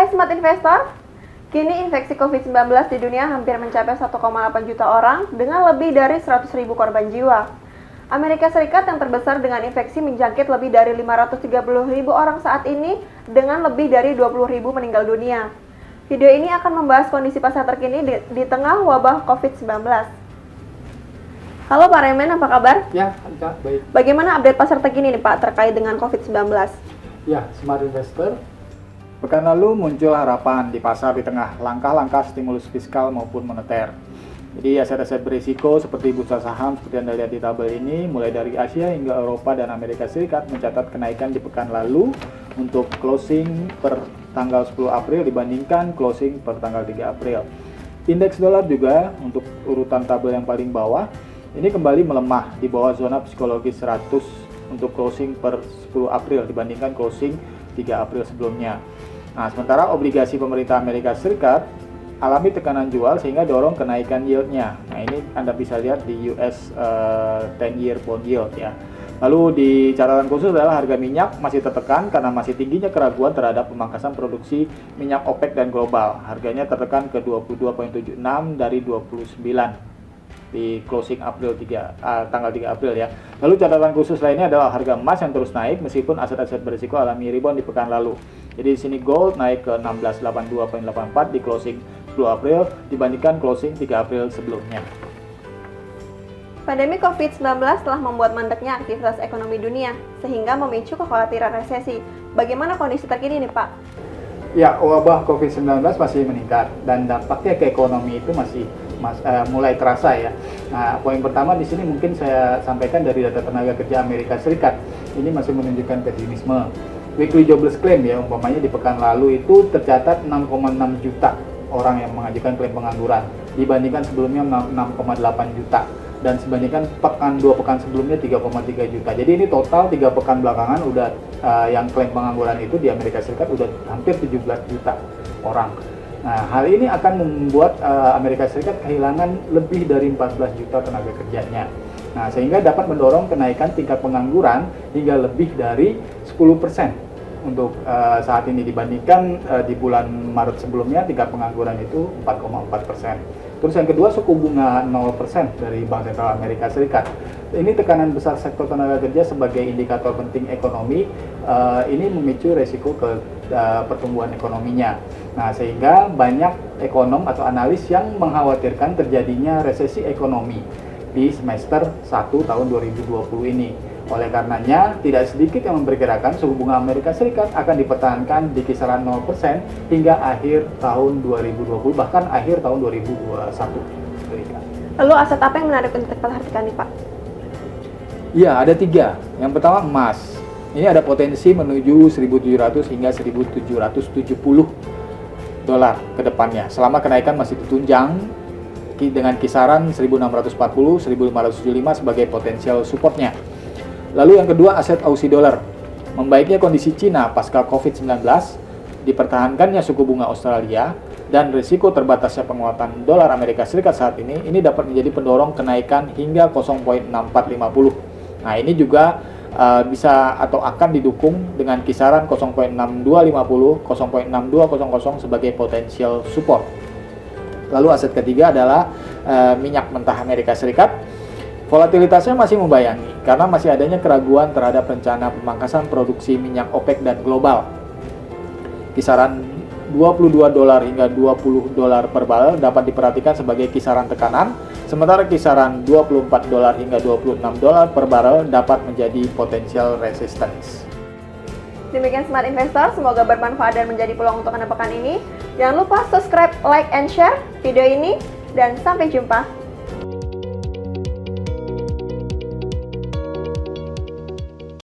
Hai Smart Investor, kini infeksi COVID-19 di dunia hampir mencapai 1,8 juta orang dengan lebih dari 100.000 korban jiwa. Amerika Serikat yang terbesar dengan infeksi menjangkit lebih dari 530.000 orang saat ini dengan lebih dari 20.000 meninggal dunia. Video ini akan membahas kondisi pasar terkini di tengah wabah COVID-19. Halo Pak Remen, apa kabar? Ya, Kak, baik. Bagaimana update pasar terkini nih Pak terkait dengan COVID-19? Ya, Smart Investor. Pekan lalu muncul harapan di pasar di tengah langkah-langkah stimulus fiskal maupun moneter. Jadi aset-aset berisiko seperti bursa saham seperti Anda lihat di tabel ini, mulai dari Asia hingga Eropa dan Amerika Serikat mencatat kenaikan di pekan lalu untuk closing per tanggal 10 April dibandingkan closing per tanggal 3 April. Indeks dolar juga untuk urutan tabel yang paling bawah ini kembali melemah di bawah zona psikologis 100 untuk closing per 10 April dibandingkan closing 3 April sebelumnya. Nah, sementara obligasi pemerintah Amerika Serikat alami tekanan jual sehingga dorong kenaikan yield-nya. Nah, ini Anda bisa lihat di US 10-year bond yield ya. Lalu di catatan khusus adalah harga minyak masih tertekan karena masih tingginya keraguan terhadap pemangkasan produksi minyak OPEC dan global. Harganya tertekan ke 22,76 dari 29 di closing tanggal 3 April ya. Lalu catatan khusus lainnya adalah harga emas yang terus naik meskipun aset-aset berisiko alami rebound di pekan lalu. Jadi di sini gold naik ke 1682,84 di closing 10 April dibandingkan closing 3 April sebelumnya. Pandemi COVID-19 telah membuat mandeknya aktivitas ekonomi dunia sehingga memicu kekhawatiran resesi. Bagaimana kondisi terkini nih Pak? Ya, wabah COVID-19 masih meningkat dan dampaknya ke ekonomi itu masih mulai terasa ya. Nah, poin pertama di sini mungkin saya sampaikan dari data tenaga kerja Amerika Serikat. Ini masih menunjukkan pesimisme. Weekly jobless claim ya, umpamanya di pekan lalu itu tercatat 6,6 juta orang yang mengajukan klaim pengangguran dibandingkan sebelumnya 6,8 juta dan dibandingkan dua pekan sebelumnya 3,3 juta. Jadi ini total 3 pekan belakangan udah yang klaim pengangguran itu di Amerika Serikat udah hampir 17 juta orang. Nah, hal ini akan membuat Amerika Serikat kehilangan lebih dari 14 juta tenaga kerjanya. Nah, sehingga dapat mendorong kenaikan tingkat pengangguran hingga lebih dari 10% untuk saat ini dibandingkan di bulan Maret sebelumnya tingkat pengangguran itu 4,4%. Terus yang kedua suku bunga 0% dari Bank Sentral Amerika Serikat. Ini tekanan besar sektor tenaga kerja sebagai indikator penting ekonomi ini memicu resiko ke pertumbuhan ekonominya. Nah, sehingga banyak ekonom atau analis yang mengkhawatirkan terjadinya resesi ekonomi di semester 1 tahun 2020 ini. Oleh karenanya, tidak sedikit yang memperkirakan suku bunga Amerika Serikat akan dipertahankan di kisaran 0% hingga akhir tahun 2020, bahkan akhir tahun 2021. Lalu aset apa yang menarik untuk diperhatikan nih Pak? Ya, ada 3. Yang pertama emas. Ini ada potensi menuju 1.700 hingga 1.770 dolar ke depannya. Selama kenaikan masih ditunjang dengan kisaran 1.640, 1.575 sebagai potensial supportnya. Lalu yang kedua aset Aussie dollar. Membaiknya kondisi Cina pasca COVID-19, dipertahankannya suku bunga Australia, dan risiko terbatasnya penguatan dolar Amerika Serikat saat ini dapat menjadi pendorong kenaikan hingga 0,6450. Nah, ini juga bisa atau akan didukung dengan kisaran 0,6250, 0,6200 sebagai potensial support. Lalu aset ketiga adalah minyak mentah Amerika Serikat. Volatilitasnya masih membayangi karena masih adanya keraguan terhadap rencana pemangkasan produksi minyak OPEC dan global. Kisaran 22 dolar hingga 20 dolar per barel dapat diperhatikan sebagai kisaran tekanan, sementara kisaran 24 dolar hingga 26 dolar per barel dapat menjadi potensial resistance. Demikian Smart Investor, semoga bermanfaat dan menjadi peluang untuk Anda pekan ini. Jangan lupa subscribe, like, and share video ini, dan sampai jumpa.